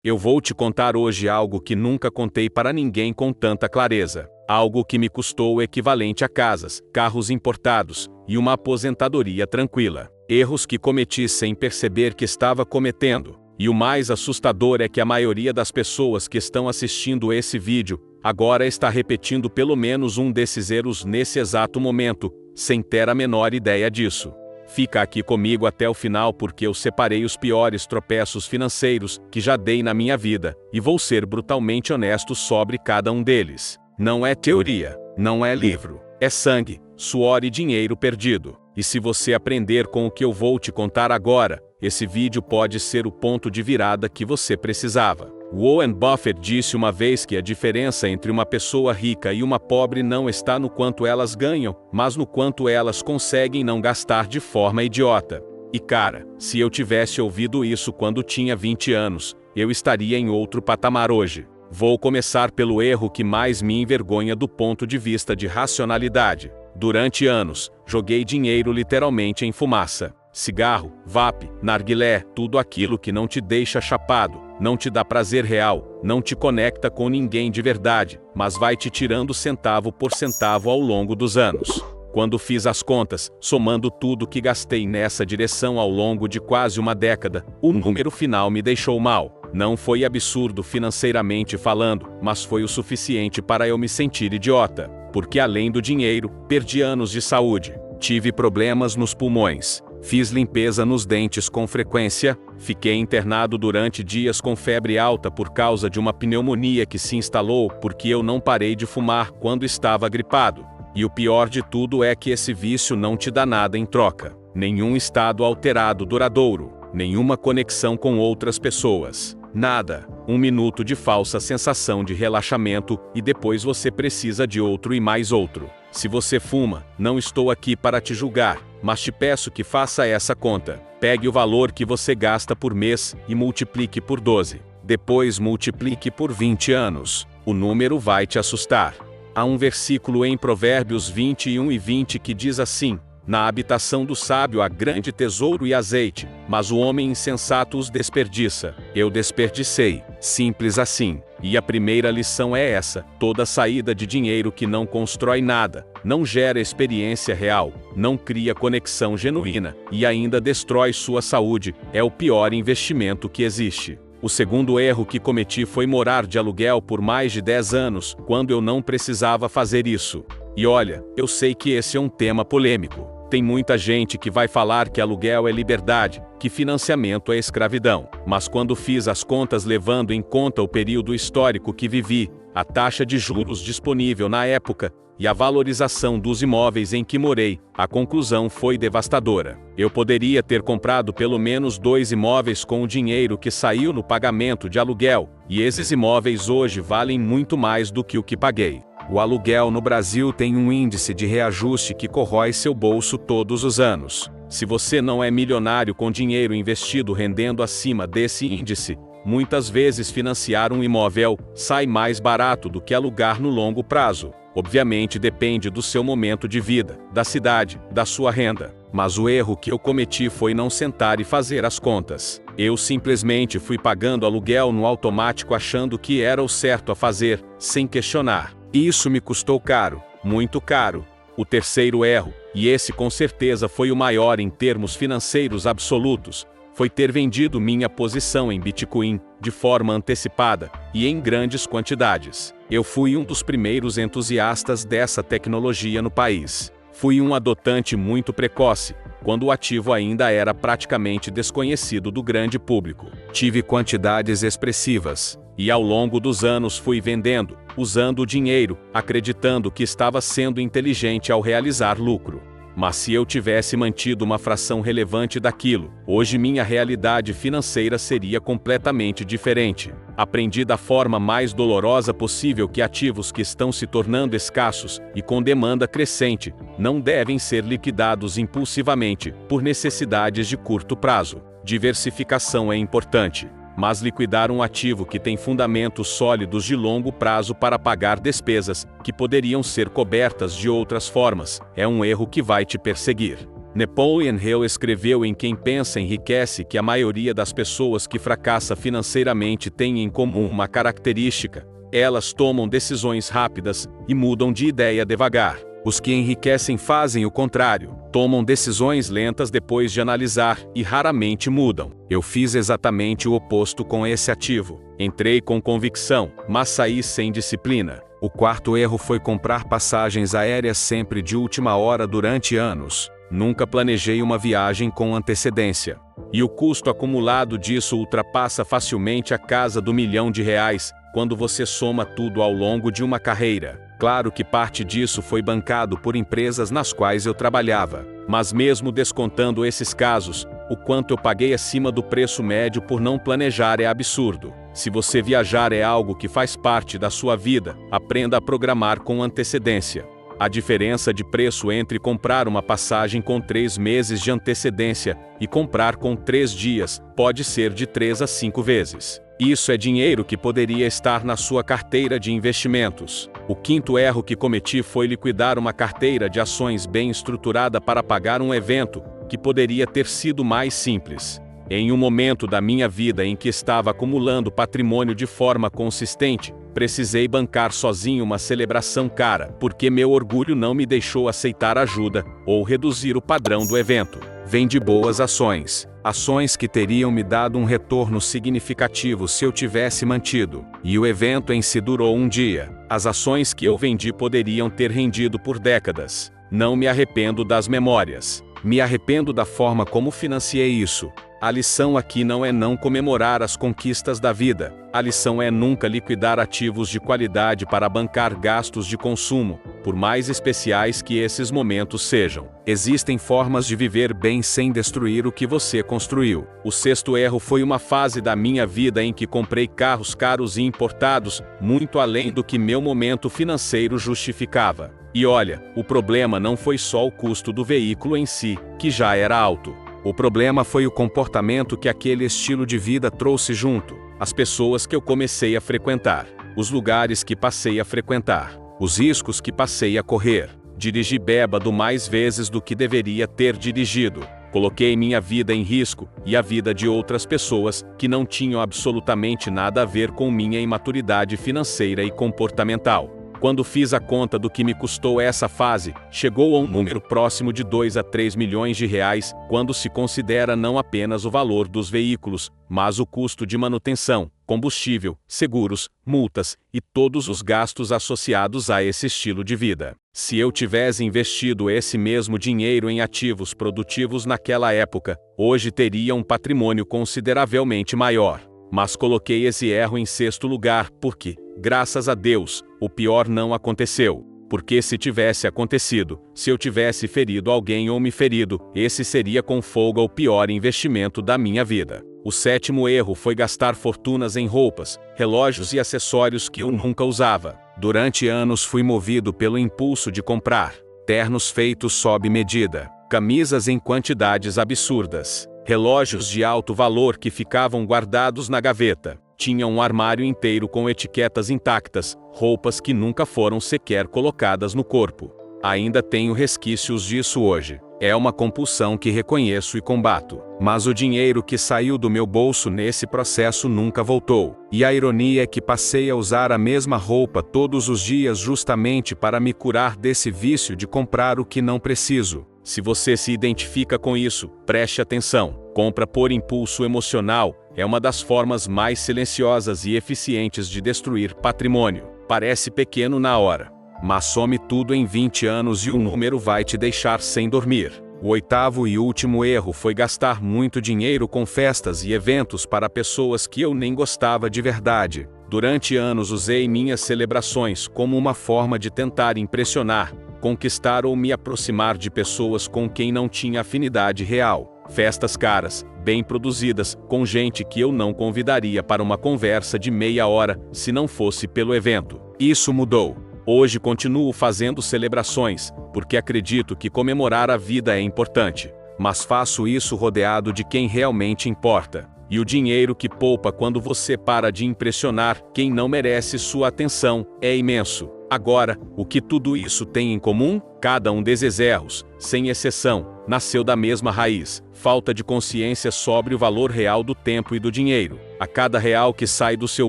Eu vou te contar hoje algo que nunca contei para ninguém com tanta clareza. Algo que me custou o equivalente a casas, carros importados e uma aposentadoria tranquila. Erros que cometi sem perceber que estava cometendo. E o mais assustador é que a maioria das pessoas que estão assistindo esse vídeo agora está repetindo pelo menos um desses erros nesse exato momento, sem ter a menor ideia disso. Fica aqui comigo até o final porque eu separei os piores tropeços financeiros que já dei na minha vida, e vou ser brutalmente honesto sobre cada um deles. Não é teoria, não é livro, é sangue, suor e dinheiro perdido. E se você aprender com o que eu vou te contar agora, esse vídeo pode ser o ponto de virada que você precisava. Warren Buffett disse uma vez que a diferença entre uma pessoa rica e uma pobre não está no quanto elas ganham, mas no quanto elas conseguem não gastar de forma idiota. E cara, se eu tivesse ouvido isso quando tinha 20 anos, eu estaria em outro patamar hoje. Vou começar pelo erro que mais me envergonha do ponto de vista de racionalidade. Durante anos, joguei dinheiro literalmente em fumaça. Cigarro, vape, narguilé, tudo aquilo que não te deixa chapado, não te dá prazer real, não te conecta com ninguém de verdade, mas vai te tirando centavo por centavo ao longo dos anos. Quando fiz as contas, somando tudo que gastei nessa direção ao longo de quase uma década, o número final me deixou mal. Não foi absurdo financeiramente falando, mas foi o suficiente para eu me sentir idiota. Porque além do dinheiro, perdi anos de saúde. Tive problemas nos pulmões. Fiz limpeza nos dentes com frequência, fiquei internado durante dias com febre alta por causa de uma pneumonia que se instalou porque eu não parei de fumar quando estava gripado. E o pior de tudo é que esse vício não te dá nada em troca. Nenhum estado alterado duradouro, nenhuma conexão com outras pessoas. Nada. 1 minuto de falsa sensação de relaxamento e depois você precisa de outro e mais outro. Se você fuma, não estou aqui para te julgar, mas te peço que faça essa conta. Pegue o valor que você gasta por mês e multiplique por 12. Depois multiplique por 20 anos. O número vai te assustar. Há um versículo em Provérbios 21 e 20 que diz assim: na habitação do sábio há grande tesouro e azeite, mas o homem insensato os desperdiça. Eu desperdicei. Simples assim. E a primeira lição é essa: toda saída de dinheiro que não constrói nada, não gera experiência real, não cria conexão genuína, e ainda destrói sua saúde, é o pior investimento que existe. O segundo erro que cometi foi morar de aluguel por mais de 10 anos, quando eu não precisava fazer isso. E olha, eu sei que esse é um tema polêmico. Tem muita gente que vai falar que aluguel é liberdade, que financiamento é escravidão. Mas quando fiz as contas levando em conta o período histórico que vivi, a taxa de juros disponível na época e a valorização dos imóveis em que morei, a conclusão foi devastadora. Eu poderia ter comprado pelo menos 2 imóveis com o dinheiro que saiu no pagamento de aluguel, e esses imóveis hoje valem muito mais do que o que paguei. O aluguel no Brasil tem um índice de reajuste que corrói seu bolso todos os anos. Se você não é milionário com dinheiro investido rendendo acima desse índice, muitas vezes financiar um imóvel sai mais barato do que alugar no longo prazo. Obviamente depende do seu momento de vida, da cidade, da sua renda. Mas o erro que eu cometi foi não sentar e fazer as contas. Eu simplesmente fui pagando aluguel no automático achando que era o certo a fazer, sem questionar. Isso me custou caro, muito caro. O terceiro erro, e esse com certeza foi o maior em termos financeiros absolutos, foi ter vendido minha posição em Bitcoin de forma antecipada e em grandes quantidades. Eu fui um dos primeiros entusiastas dessa tecnologia no país. Fui um adotante muito precoce, quando o ativo ainda era praticamente desconhecido do grande público. Tive quantidades expressivas, e ao longo dos anos fui vendendo, usando o dinheiro, acreditando que estava sendo inteligente ao realizar lucro. Mas se eu tivesse mantido uma fração relevante daquilo, hoje minha realidade financeira seria completamente diferente. Aprendi da forma mais dolorosa possível que ativos que estão se tornando escassos e com demanda crescente não devem ser liquidados impulsivamente por necessidades de curto prazo. Diversificação é importante, mas liquidar um ativo que tem fundamentos sólidos de longo prazo para pagar despesas que poderiam ser cobertas de outras formas é um erro que vai te perseguir. Napoleon Hill escreveu em Quem Pensa Enriquece que a maioria das pessoas que fracassa financeiramente tem em comum uma característica: elas tomam decisões rápidas e mudam de ideia devagar. Os que enriquecem fazem o contrário, tomam decisões lentas depois de analisar e raramente mudam. Eu fiz exatamente o oposto com esse ativo. Entrei com convicção, mas saí sem disciplina. O quarto erro foi comprar passagens aéreas sempre de última hora durante anos. Nunca planejei uma viagem com antecedência. E o custo acumulado disso ultrapassa facilmente a casa do R$ 1.000.000 quando você soma tudo ao longo de uma carreira. Claro que parte disso foi bancado por empresas nas quais eu trabalhava. Mas mesmo descontando esses casos, o quanto eu paguei acima do preço médio por não planejar é absurdo. Se você viajar é algo que faz parte da sua vida, aprenda a programar com antecedência. A diferença de preço entre comprar uma passagem com 3 meses de antecedência e comprar com 3 dias pode ser de 3 a 5 vezes. Isso é dinheiro que poderia estar na sua carteira de investimentos. O quinto erro que cometi foi liquidar uma carteira de ações bem estruturada para pagar um evento que poderia ter sido mais simples. Em um momento da minha vida em que estava acumulando patrimônio de forma consistente, precisei bancar sozinho uma celebração cara, porque meu orgulho não me deixou aceitar ajuda ou reduzir o padrão do evento. Vendi boas ações. Ações que teriam me dado um retorno significativo se eu tivesse mantido. E o evento em si durou um dia. As ações que eu vendi poderiam ter rendido por décadas. Não me arrependo das memórias. Me arrependo da forma como financiei isso. A lição aqui não é não comemorar as conquistas da vida. A lição é nunca liquidar ativos de qualidade para bancar gastos de consumo, por mais especiais que esses momentos sejam. Existem formas de viver bem sem destruir o que você construiu. O sexto erro foi uma fase da minha vida em que comprei carros caros e importados, muito além do que meu momento financeiro justificava. E olha, o problema não foi só o custo do veículo em si, que já era alto. O problema foi o comportamento que aquele estilo de vida trouxe junto, as pessoas que eu comecei a frequentar, os lugares que passei a frequentar, os riscos que passei a correr. Dirigi bêbado mais vezes do que deveria ter dirigido. Coloquei minha vida em risco e a vida de outras pessoas que não tinham absolutamente nada a ver com minha imaturidade financeira e comportamental. Quando fiz a conta do que me custou essa fase, chegou a um número próximo de 2 a 3 milhões de reais, quando se considera não apenas o valor dos veículos, mas o custo de manutenção, combustível, seguros, multas e todos os gastos associados a esse estilo de vida. Se eu tivesse investido esse mesmo dinheiro em ativos produtivos naquela época, hoje teria um patrimônio consideravelmente maior. Mas coloquei esse erro em sexto lugar porque, graças a Deus, o pior não aconteceu. Porque se tivesse acontecido, se eu tivesse ferido alguém ou me ferido, esse seria com folga o pior investimento da minha vida. O sétimo erro foi gastar fortunas em roupas, relógios e acessórios que eu nunca usava. Durante anos fui movido pelo impulso de comprar ternos feitos sob medida, camisas em quantidades absurdas, relógios de alto valor que ficavam guardados na gaveta. Tinha um armário inteiro com etiquetas intactas, roupas que nunca foram sequer colocadas no corpo. Ainda tenho resquícios disso hoje. É uma compulsão que reconheço e combato. Mas o dinheiro que saiu do meu bolso nesse processo nunca voltou. E a ironia é que passei a usar a mesma roupa todos os dias justamente para me curar desse vício de comprar o que não preciso. Se você se identifica com isso, preste atenção. Compra por impulso emocional é uma das formas mais silenciosas e eficientes de destruir patrimônio. Parece pequeno na hora, mas some tudo em 20 anos e o número vai te deixar sem dormir. O oitavo e último erro foi gastar muito dinheiro com festas e eventos para pessoas que eu nem gostava de verdade. Durante anos usei minhas celebrações como uma forma de tentar impressionar, conquistar ou me aproximar de pessoas com quem não tinha afinidade real. Festas caras, bem produzidas, com gente que eu não convidaria para uma conversa de meia hora se não fosse pelo evento. Isso mudou. Hoje continuo fazendo celebrações, porque acredito que comemorar a vida é importante. Mas faço isso rodeado de quem realmente importa. E o dinheiro que poupa quando você para de impressionar quem não merece sua atenção é imenso. Agora, o que tudo isso tem em comum? Cada um desses erros, sem exceção, nasceu da mesma raiz: falta de consciência sobre o valor real do tempo e do dinheiro. A cada real que sai do seu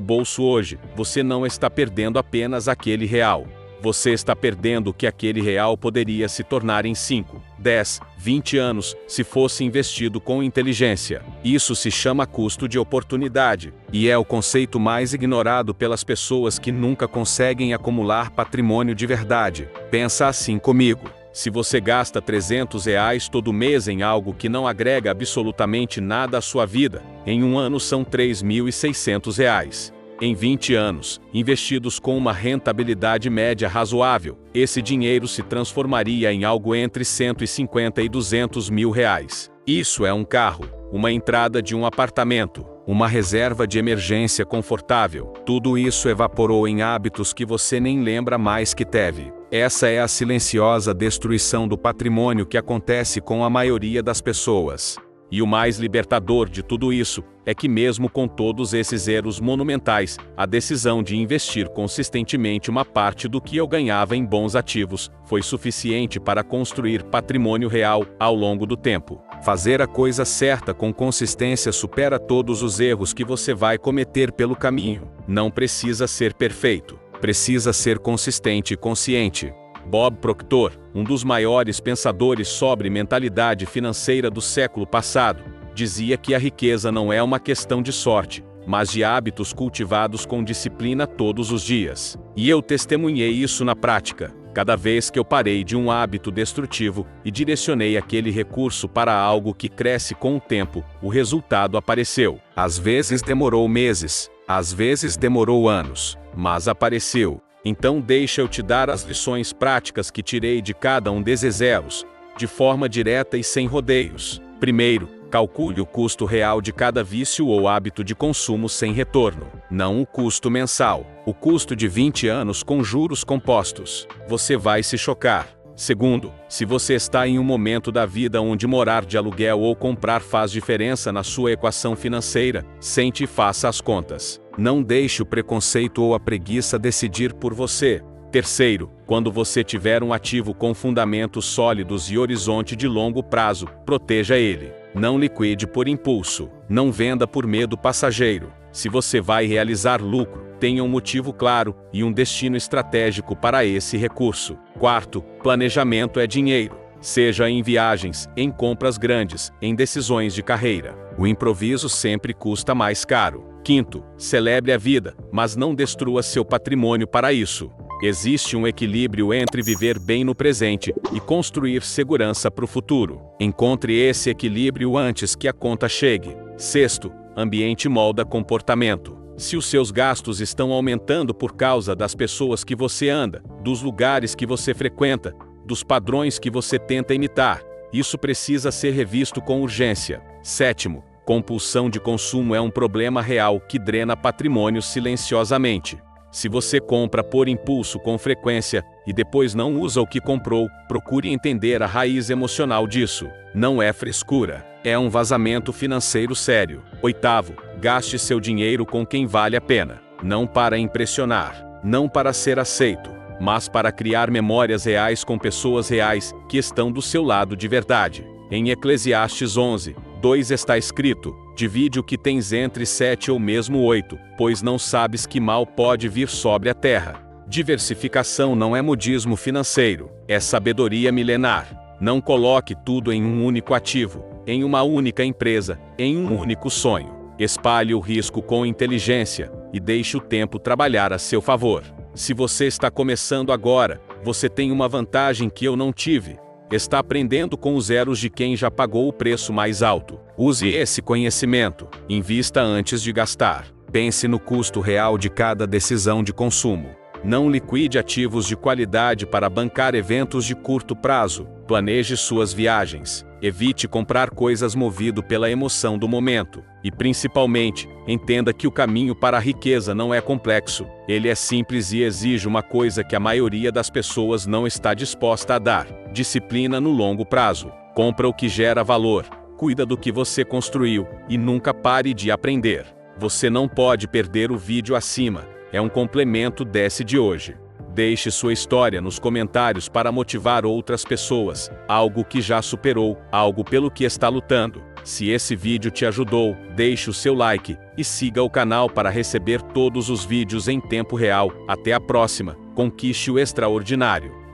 bolso hoje, você não está perdendo apenas aquele real. Você está perdendo o que aquele real poderia se tornar em 5, 10, 20 anos, se fosse investido com inteligência. Isso se chama custo de oportunidade, e é o conceito mais ignorado pelas pessoas que nunca conseguem acumular patrimônio de verdade. Pensa assim comigo. Se você gasta R$300 todo mês em algo que não agrega absolutamente nada à sua vida, em um ano são R$3.600. Em 20 anos, investidos com uma rentabilidade média razoável, esse dinheiro se transformaria em algo entre 150 e 200 mil reais. Isso é um carro, uma entrada de um apartamento, uma reserva de emergência confortável. Tudo isso evaporou em hábitos que você nem lembra mais que teve. Essa é a silenciosa destruição do patrimônio que acontece com a maioria das pessoas. E o mais libertador de tudo isso é que, mesmo com todos esses erros monumentais, a decisão de investir consistentemente uma parte do que eu ganhava em bons ativos foi suficiente para construir patrimônio real ao longo do tempo. Fazer a coisa certa com consistência supera todos os erros que você vai cometer pelo caminho. Não precisa ser perfeito, precisa ser consistente e consciente. Bob Proctor, um dos maiores pensadores sobre mentalidade financeira do século passado, dizia que a riqueza não é uma questão de sorte, mas de hábitos cultivados com disciplina todos os dias. E eu testemunhei isso na prática. Cada vez que eu parei de um hábito destrutivo e direcionei aquele recurso para algo que cresce com o tempo, o resultado apareceu. Às vezes demorou meses, às vezes demorou anos, mas apareceu. Então deixa eu te dar as lições práticas que tirei de cada um desses erros, de forma direta e sem rodeios. Primeiro, calcule o custo real de cada vício ou hábito de consumo sem retorno, não o custo mensal, o custo de 20 anos com juros compostos. Você vai se chocar. Segundo, se você está em um momento da vida onde morar de aluguel ou comprar faz diferença na sua equação financeira, sente e faça as contas. Não deixe o preconceito ou a preguiça decidir por você. Terceiro, quando você tiver um ativo com fundamentos sólidos e horizonte de longo prazo, proteja ele. Não liquide por impulso. Não venda por medo passageiro. Se você vai realizar lucro, tenha um motivo claro e um destino estratégico para esse recurso. Quarto, planejamento é dinheiro. Seja em viagens, em compras grandes, em decisões de carreira. O improviso sempre custa mais caro. Quinto, celebre a vida, mas não destrua seu patrimônio para isso. Existe um equilíbrio entre viver bem no presente e construir segurança para o futuro. Encontre esse equilíbrio antes que a conta chegue. Sexto, ambiente molda comportamento. Se os seus gastos estão aumentando por causa das pessoas que você anda, dos lugares que você frequenta, dos padrões que você tenta imitar, isso precisa ser revisto com urgência. Sétimo, compulsão de consumo é um problema real que drena patrimônio silenciosamente. Se você compra por impulso com frequência e depois não usa o que comprou, procure entender a raiz emocional disso. Não é frescura, é um vazamento financeiro sério. Oitavo, gaste seu dinheiro com quem vale a pena. Não para impressionar, não para ser aceito, mas para criar memórias reais com pessoas reais que estão do seu lado de verdade. Em Eclesiastes 11:2 está escrito: divide o que tens entre 7 ou mesmo 8, pois não sabes que mal pode vir sobre a terra. Diversificação não é modismo financeiro, é sabedoria milenar. Não coloque tudo em um único ativo, em uma única empresa, em um único sonho. Espalhe o risco com inteligência e deixe o tempo trabalhar a seu favor. Se você está começando agora, você tem uma vantagem que eu não tive. Está aprendendo com os erros de quem já pagou o preço mais alto. Use esse conhecimento. Invista antes de gastar. Pense no custo real de cada decisão de consumo. Não liquide ativos de qualidade para bancar eventos de curto prazo. Planeje suas viagens. Evite comprar coisas movido pela emoção do momento. E principalmente, entenda que o caminho para a riqueza não é complexo. Ele é simples e exige uma coisa que a maioria das pessoas não está disposta a dar: disciplina no longo prazo. Compra o que gera valor. cuida do que você construiu, e nunca pare de aprender. Você não pode perder o vídeo acima, é um complemento desse de hoje. Deixe sua história nos comentários para motivar outras pessoas, algo que já superou, algo pelo que está lutando. Se esse vídeo te ajudou, deixe o seu like e siga o canal para receber todos os vídeos em tempo real. Até a próxima, conquiste o extraordinário.